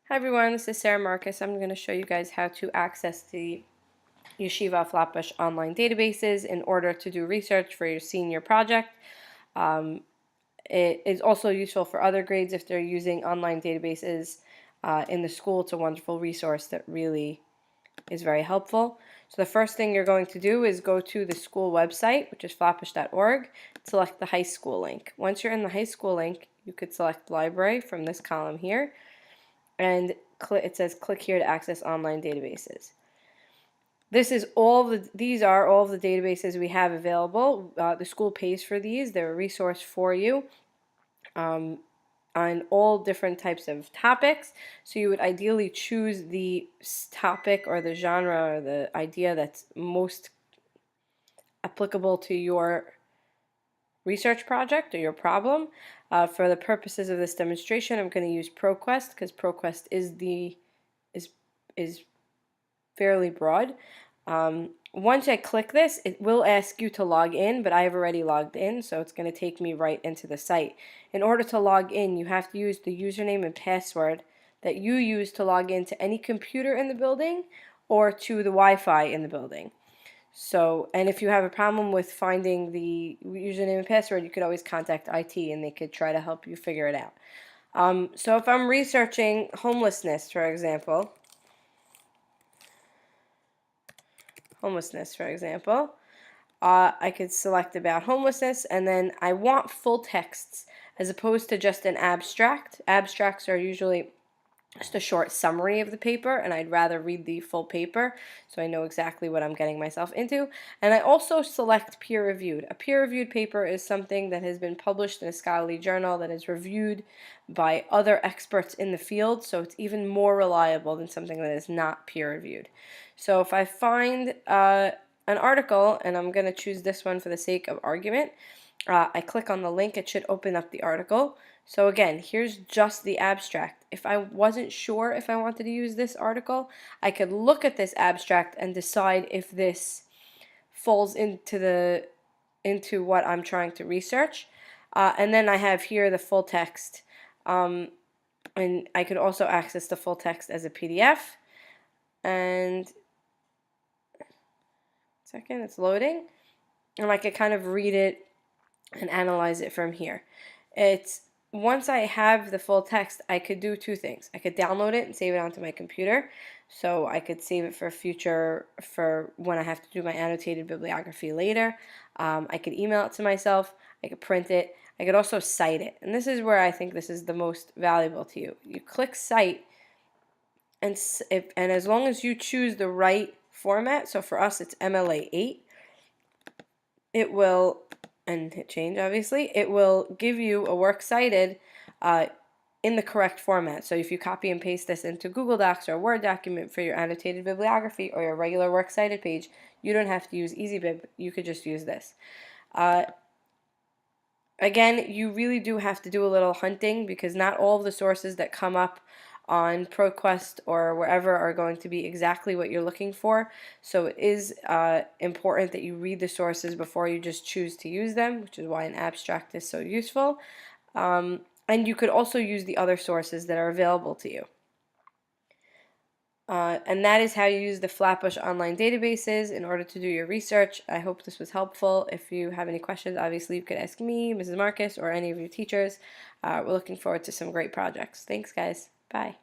Hi everyone, this is Sarah Marcus. I'm going to show you guys how to access the Yeshiva Flatbush online databases in order to do research for your senior project. It is also useful for other grades if they're using online databases in the school. It's a wonderful resource that really is very helpful. So the first thing you're going to do is go to the school website, which is flatbush.org, select the high school link. Once you're in the high school link, you could select library from this column here, and it says click here to access online databases. These are all the databases we have available. The school pays for these. They're a resource for you on all different types of topics. So you would ideally choose the topic or the genre or the idea that's most applicable to your research project or your problem. For the purposes of this demonstration, I'm going to use ProQuest because ProQuest is fairly broad. Once I click this, it will ask you to log in, but I have already logged in, so it's going to take me right into the site. In order to log in, you have to use the username and password that you use to log in to any computer in the building or to the Wi-Fi in the building. So, and if you have a problem with finding the username and password, you could always contact IT and they could try to help you figure it out. So if I'm researching homelessness, for example, I could select about homelessness, and then I want full texts as opposed to just an abstract. Abstracts are usually just a short summary of the paper, and I'd rather read the full paper so I know exactly what I'm getting myself into. And I also select peer-reviewed. A peer-reviewed paper is something that has been published in a scholarly journal that is reviewed by other experts in the field, so it's even more reliable than something that is not peer-reviewed. So if I find an article, and I'm going to choose this one for the sake of argument, I click on the link, it should open up the article. So again, here's just the abstract. If I wasn't sure if I wanted to use this article, I could look at this abstract and decide if this falls into what I'm trying to research. And then I have here the full text. And I could also access the full text as a PDF. And second, it's loading. And I could kind of read it and analyze it from here. Once I have the full text, I could do two things. I could download it and save it onto my computer, so I could save it for when I have to do my annotated bibliography later. I could email it to myself. I could print it. I could also cite it, and this is where I think this is the most valuable to you. You click cite, and as long as you choose the right format, so for us it's MLA 8, it will, and hit change obviously, it will give you a works cited in the correct format. So if you copy and paste this into Google Docs or a Word document for your annotated bibliography or your regular works cited page, you don't have to use EasyBib, you could just use this. Again, you really do have to do a little hunting because not all of the sources that come up on ProQuest or wherever are going to be exactly what you're looking for. So it is important that you read the sources before you just choose to use them, which is why an abstract is so useful. And you could also use the other sources that are available to you. And that is how you use the Flatbush online databases in order to do your research. I hope this was helpful. If you have any questions, obviously you could ask me, Mrs. Marcus, or any of your teachers. We're looking forward to some great projects. Thanks, guys. Bye.